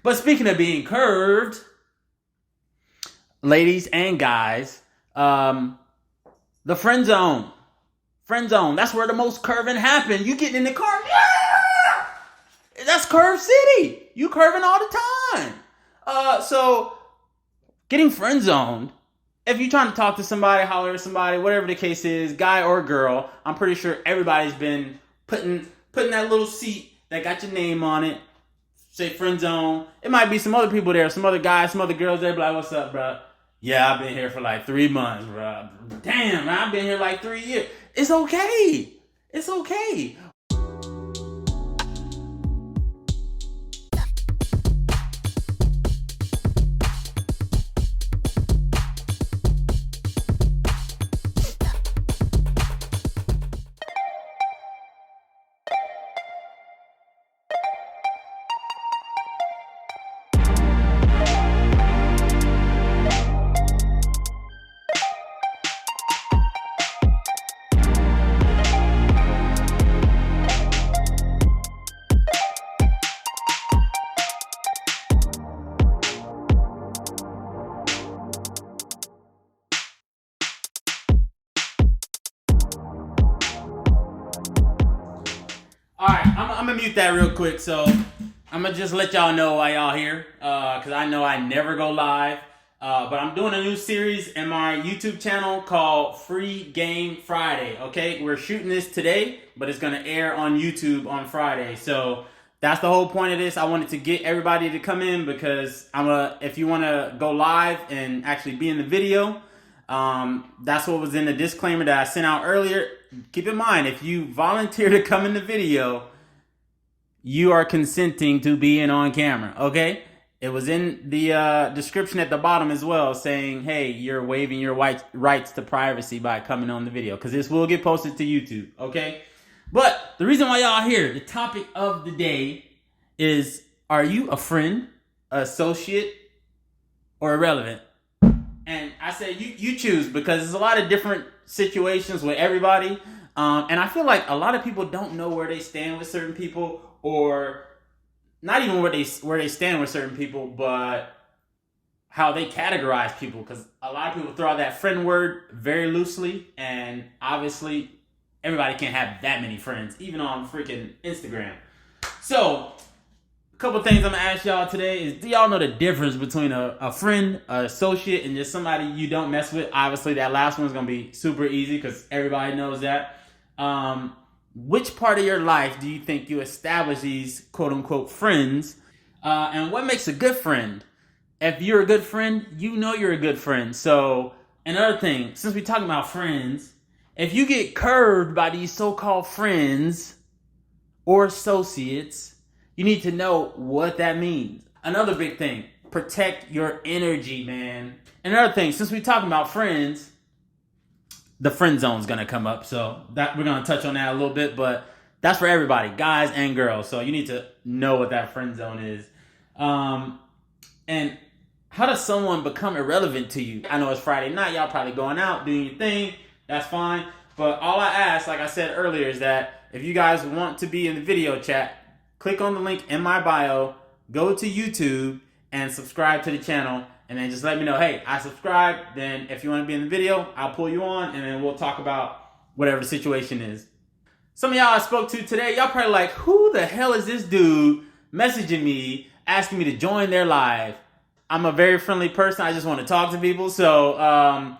But speaking of being curved, ladies and guys, the friend zone. Friend zone. That's where the most curving happen. You getting in the car, yeah! That's curve city. You curving all the time. So getting friend zoned. If you're trying to talk to somebody, holler at somebody, whatever the case is, guy or girl, I'm pretty sure everybody's been putting that little seat that got your name on it. Say friend zone. It might be some other people there, some other guys, some other girls there. Be like, "What's up, bro? Yeah, I've been here for like 3 months, bro. Damn, I've been here like 3 years. It's okay. It's okay." All right, I'm gonna mute that real quick. So I'm gonna just let y'all know why y'all here, because I know I never go live. But I'm doing a new series in my YouTube channel called Free Game Friday. Okay, we're shooting this today, but it's gonna air on YouTube on Friday. So that's the whole point of this. I wanted to get everybody to come in because if you want to go live and actually be in the video, that's what was in the disclaimer that I sent out earlier. Keep in mind, if you volunteer to come in the video, you are consenting to being on camera, okay? It was in the description at the bottom as well, saying, hey, you're waiving your rights to privacy by coming on the video, because this will get posted to YouTube, okay? But the reason why y'all here, the topic of the day is, are you a friend, associate, or irrelevant? And I say you choose, because there's a lot of different situations with everybody. And I feel like a lot of people don't know where they stand with certain people, or not even where they stand with certain people, but how they categorize people. Because a lot of people throw out that friend word very loosely, and obviously everybody can't have that many friends, even on freaking Instagram. So a couple things I'm gonna ask y'all today is, do y'all know the difference between a friend, an associate, and just somebody you don't mess with? Obviously, that last one's gonna be super easy because everybody knows that. Which part of your life do you think you establish these quote-unquote friends? And what makes a good friend? If you're a good friend, you know you're a good friend. So, another thing, since we're talking about friends, if you get curved by these so-called friends or associates, you need to know what that means. Another big thing, protect your energy, man. Another thing, since we're talking about friends, the friend zone's gonna come up. So that we're gonna touch on that a little bit, but that's for everybody, guys and girls. So you need to know what that friend zone is. And how does someone become irrelevant to you? I know it's Friday night, y'all probably going out, doing your thing. That's fine. But all I ask, like I said earlier, is that if you guys want to be in the video chat, click on the link in my bio, go to YouTube, and subscribe to the channel. And then just let me know, hey, I subscribed. Then if you want to be in the video, I'll pull you on, and then we'll talk about whatever the situation is. Some of y'all I spoke to today, y'all probably like, who the hell is this dude messaging me, asking me to join their live? I'm a very friendly person. I just want to talk to people. So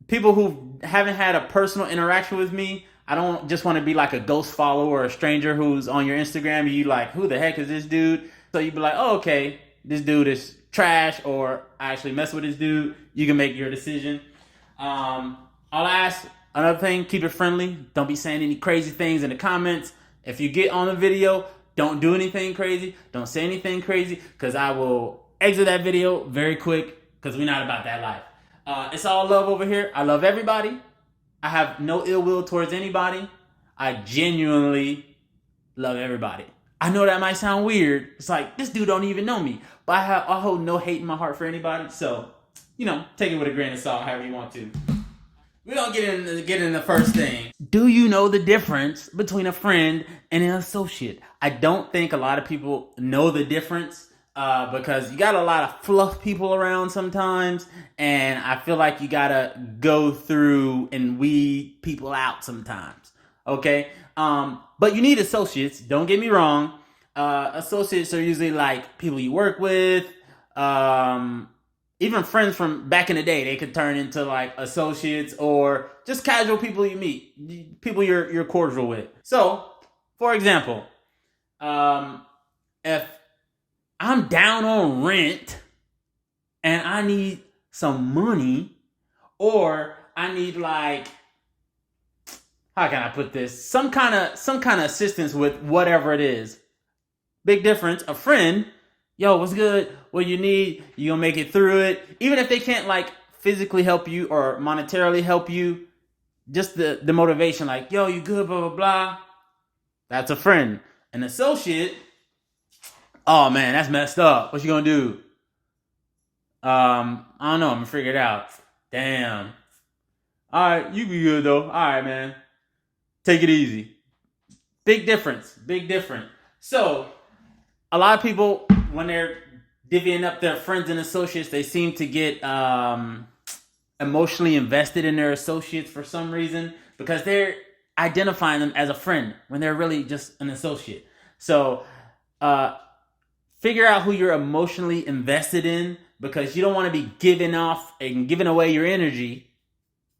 people who haven't had a personal interaction with me, I don't just want to be like a ghost follower or a stranger who's on your Instagram and you like, who the heck is this dude? So you be like, oh, okay, this dude is trash, or I actually mess with this dude. You can make your decision. I'll ask, another thing, keep it friendly. Don't be saying any crazy things in the comments. If you get on the video, don't do anything crazy. Don't say anything crazy, because I will exit that video very quick, because we're not about that life. It's all love over here. I love everybody. I have no ill will towards anybody. I genuinely love everybody. I know that might sound weird. It's like, this dude don't even know me. But I hold no hate in my heart for anybody. So, take it with a grain of salt, however you want to. We're going to get in the first thing. Do you know the difference between a friend and an associate? I don't think a lot of people know the difference. because you got a lot of fluff people around sometimes, and I feel like you gotta go through and weed people out sometimes. Okay, but you need associates. Don't get me wrong. Associates are usually like people you work with. Even friends from back in the day, they could turn into like associates or just casual people you meet, people you're cordial with. So, for example, if I'm down on rent and I need some money, or I need like, how can I put this? Some kind of assistance with whatever it is. Big difference. A friend, yo, what's good? What you need? You gonna make it through it. Even if they can't like physically help you or monetarily help you, just the motivation, like, yo, you good, blah, blah, blah. That's a friend. An associate, oh man, that's messed up. What you gonna do? I don't know. I'm gonna figure it out. Damn. All right, you be good though. All right, man. Take it easy. Big difference. Big difference. So, a lot of people, when they're divvying up their friends and associates, they seem to get emotionally invested in their associates for some reason because they're identifying them as a friend when they're really just an associate. So, figure out who you're emotionally invested in, because you don't want to be giving off and giving away your energy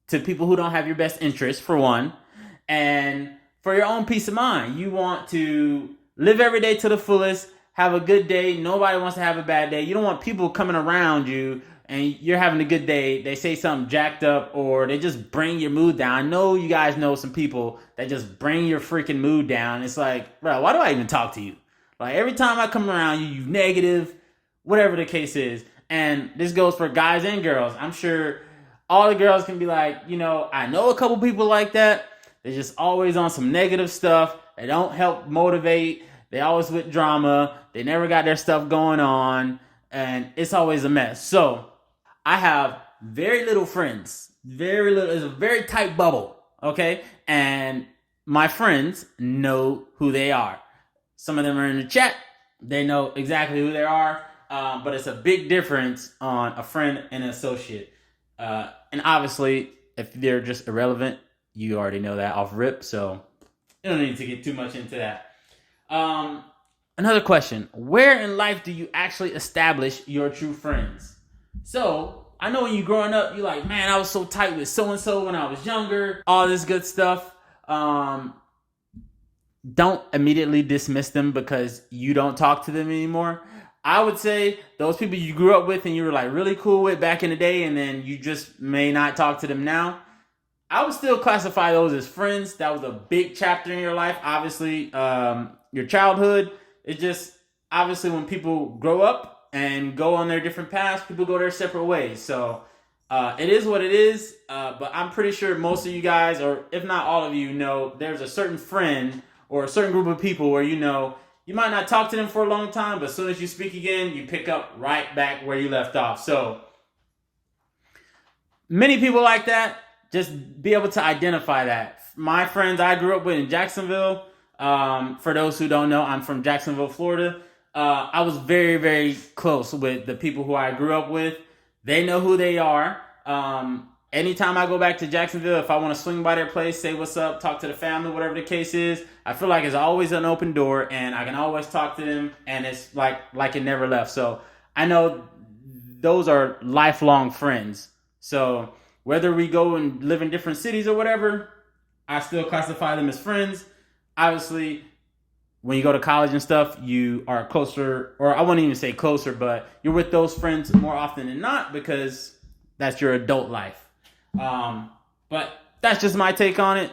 to people who don't have your best interest, for one. And for your own peace of mind, you want to live every day to the fullest, have a good day. Nobody wants to have a bad day. You don't want people coming around you and you're having a good day. They say something jacked up or they just bring your mood down. I know you guys know some people that just bring your freaking mood down. It's like, bro, why do I even talk to you? Like, every time I come around you, you negative, whatever the case is. And this goes for guys and girls. I'm sure all the girls can be like, you know, I know a couple people like that. They're just always on some negative stuff. They don't help motivate. They always with drama. They never got their stuff going on. And it's always a mess. So I have very little friends. Very little. It's a very tight bubble. Okay? And my friends know who they are. Some of them are in the chat. They know exactly who they are. But it's a big difference on a friend and an associate. And obviously, if they're just irrelevant, you already know that off rip. So you don't need to get too much into that. Another question. Where in life do you actually establish your true friends? So I know when you're growing up, you're like, man, I was so tight with so-and-so when I was younger. All this good stuff. Don't immediately dismiss them because you don't talk to them anymore. I would say those people you grew up with and you were like really cool with back in the day, and then you just may not talk to them now, I would still classify those as friends. That was a big chapter in your life. Obviously, your childhood. It's just, obviously, when people grow up and go on their different paths, people go their separate ways. So it is what it is. But I'm pretty sure most of you guys, or if not all of you, know there's a certain friend or a certain group of people where you know you might not talk to them for a long time, but as soon as you speak again, you pick up right back where you left off. So many people like that. Just be able to identify that. My friends I grew up with in Jacksonville, for those who don't know, I'm from Jacksonville, Florida. I was very, very close with the people who I grew up with. They know who they are. Anytime I go back to Jacksonville, if I want to swing by their place, say what's up, talk to the family, whatever the case is, I feel like it's always an open door and I can always talk to them and it's like it never left. So I know those are lifelong friends. So whether we go and live in different cities or whatever, I still classify them as friends. Obviously, when you go to college and stuff, you are closer, or I wouldn't even say closer, but you're with those friends more often than not because that's your adult life. But that's just my take on it.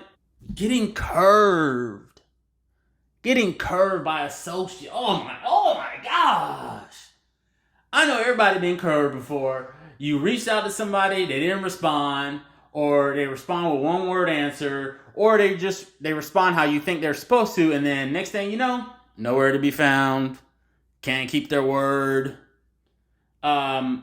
Getting curved by associate. Oh my gosh. I know everybody been curved before. You reached out to somebody, they didn't respond, or they respond with one word answer, or they respond how you think they're supposed to, and then next thing you know, nowhere to be found, can't keep their word. You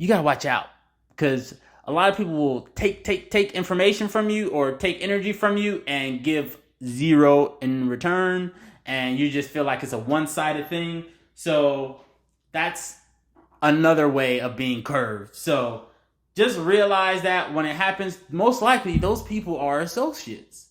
gotta watch out, because a lot of people will take information from you or take energy from you and give zero in return, and you just feel like it's a one-sided thing. So that's another way of being curved. So just realize that when it happens, most likely those people are associates.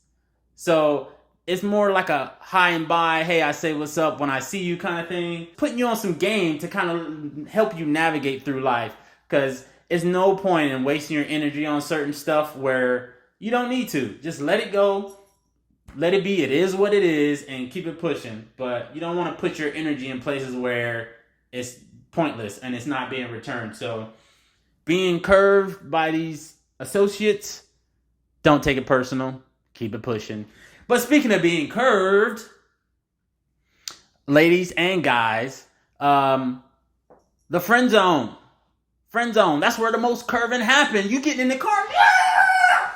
So it's more like a hi and bye, hey, I say what's up when I see you kind of thing. Putting you on some game to kind of help you navigate through life. Because it's no point in wasting your energy on certain stuff where you don't need to. Just let it go. Let it be. It is what it is, and keep it pushing. But you don't want to put your energy in places where it's pointless and it's not being returned. So being curved by these associates, don't take it personal. Keep it pushing. But speaking of being curved, ladies and guys, the friend zone. Friend zone. That's where the most curving happen. You getting in the car, yeah!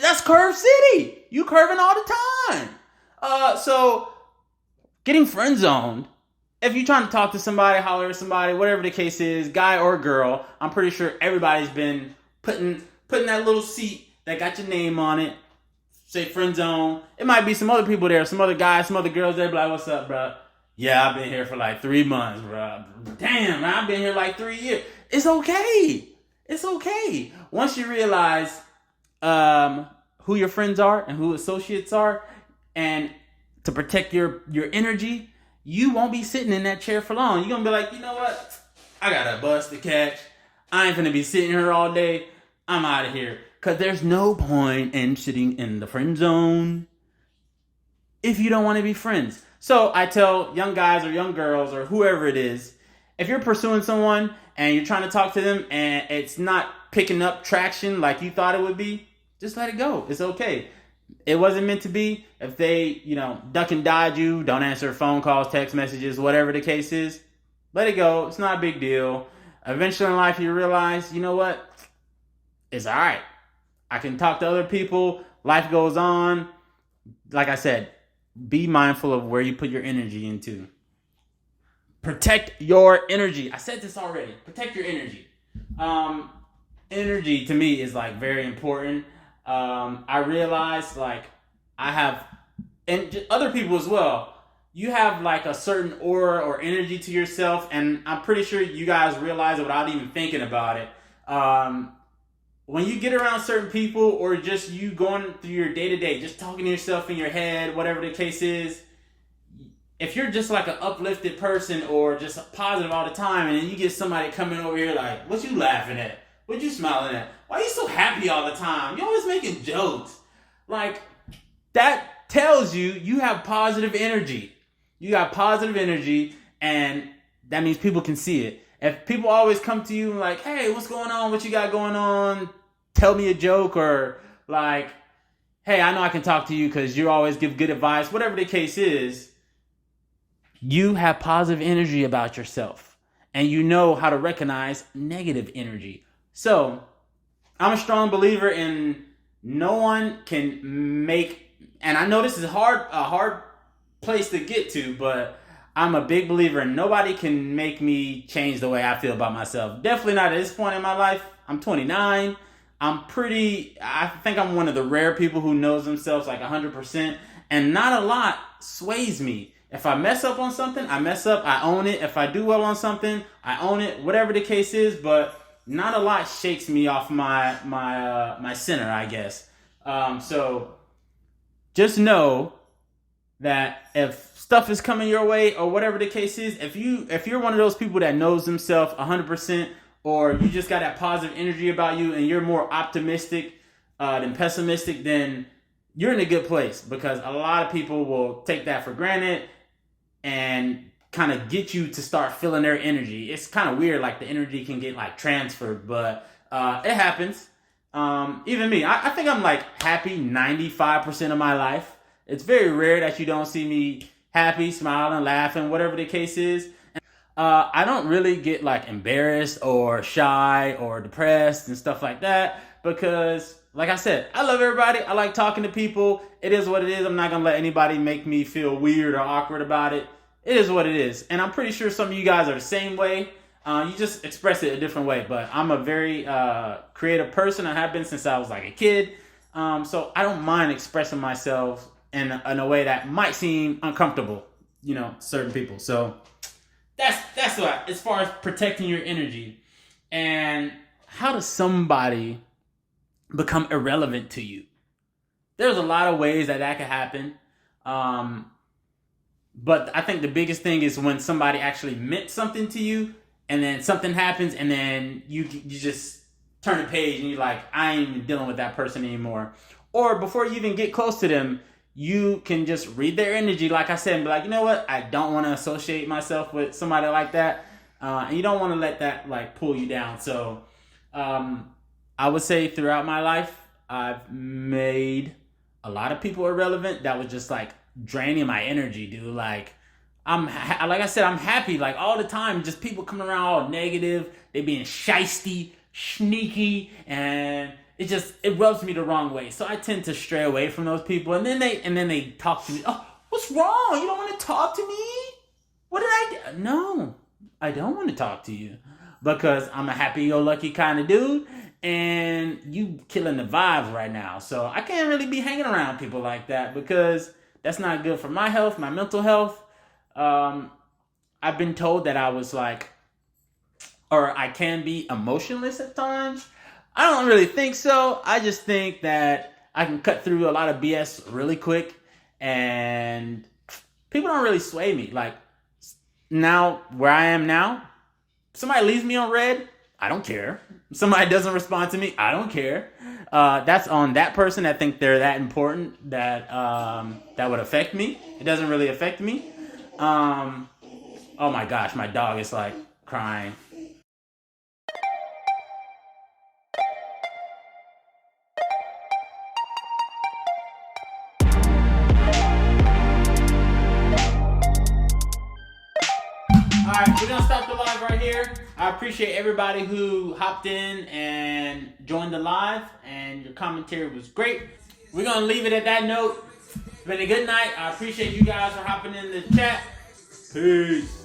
That's curve city. You curving all the time. So getting friend zoned. If you're trying to talk to somebody, holler at somebody, whatever the case is, guy or girl, I'm pretty sure everybody's been putting that little seat that got your name on it. Say friend zone. It might be some other people there, some other guys, some other girls there. Be like, what's up, bro? Yeah, I've been here for like 3 months, bro. Damn, man, I've been here like 3 years. It's okay. It's okay. Once you realize who your friends are and who associates are, and to protect your energy, you won't be sitting in that chair for long. You're going to be like, you know what? I got a bus to catch. I ain't finna be sitting here all day. I'm out of here. Because there's no point in sitting in the friend zone if you don't want to be friends. So I tell young guys or young girls or whoever it is, if you're pursuing someone and you're trying to talk to them and it's not picking up traction like you thought it would be, just let it go. It's okay. It wasn't meant to be. If they, duck and dodge you, don't answer phone calls, text messages, whatever the case is, let it go. It's not a big deal. Eventually in life you realize, you know what? It's all right. I can talk to other people. Life goes on. Like I said, be mindful of where you put your energy into. Protect your energy. I said this already. Protect your energy. Energy to me is like very important. I realize like I have, and other people as well, you have like a certain aura or energy to yourself, and I'm pretty sure you guys realize it without even thinking about it. When you get around certain people or just you going through your day-to-day, just talking to yourself in your head, whatever the case is, if you're just like an uplifted person or just positive all the time, and then you get somebody coming over here like, what you laughing at? What you smiling at? Why are you so happy all the time? You're always making jokes. Like, that tells you have positive energy. You got positive energy, and that means people can see it. If people always come to you like, hey, what's going on? What you got going on? Tell me a joke, or like, hey, I know I can talk to you because you always give good advice. Whatever the case is, you have positive energy about yourself, and you know how to recognize negative energy. So I'm a strong believer in no one can make, and I know this is a hard place to get to, but I'm a big believer in nobody can make me change the way I feel about myself. Definitely not at this point in my life. I'm 29. I think I'm one of the rare people who knows themselves like 100%, and not a lot sways me. If I mess up on something, I mess up, I own it. If I do well on something, I own it, whatever the case is, but not a lot shakes me off my center, I guess. So just know that if stuff is coming your way or whatever the case is, if you're one of those people that knows themselves 100%, or you just got that positive energy about you and you're more optimistic than pessimistic, then you're in a good place, because a lot of people will take that for granted and kind of get you to start feeling their energy. It's kind of weird, like the energy can get like transferred, but it happens. Even me, I think I'm like happy 95% of my life. It's very rare that you don't see me happy, smiling, laughing, whatever the case is. I don't really get like embarrassed or shy or depressed and stuff like that, because like I said, I love everybody. I like talking to people. It is what it is. I'm not going to let anybody make me feel weird or awkward about it. It is what it is. And I'm pretty sure some of you guys are the same way. You just express it a different way. But I'm a very creative person. I have been since I was like a kid. So I don't mind expressing myself in a way that might seem uncomfortable, certain people. So that's what, as far as protecting your energy. And how does somebody become irrelevant to you? There's a lot of ways that could happen. But I think the biggest thing is when somebody actually meant something to you, and then something happens, and then you just turn a page and you're like, I ain't even dealing with that person anymore. Or before you even get close to them, you can just read their energy, like I said, and be like, you know what? I don't want to associate myself with somebody like that. And you don't want to let that like pull you down. So I would say throughout my life, I've made a lot of people irrelevant that was just like draining my energy, dude. Like like I said, I'm happy like all the time. Just people coming around all negative. They being shisty, sneaky, and it rubs me the wrong way. So I tend to stray away from those people. And then they talk to me. Oh, what's wrong? You don't want to talk to me? What did I do? No, I don't want to talk to you because I'm a happy-go-lucky kind of dude, and you killing the vibes right now. So I can't really be hanging around people like that because that's not good for my health, my mental health. I've been told that I was like, or I can be emotionless at times. I don't really think so. I just think that I can cut through a lot of BS really quick, and people don't really sway me. Like now, where I am now, somebody leaves me on red, I don't care. Somebody doesn't respond to me, I don't care. That's on that person that think they're that important that that would affect me. It doesn't really affect me. Oh my gosh, my dog is like crying. Alright, we're gonna stop the live right here. I appreciate everybody who hopped in and joined the live, and your commentary was great. We're gonna leave it at that note. It's been a good night. I appreciate you guys for hopping in the chat. Peace.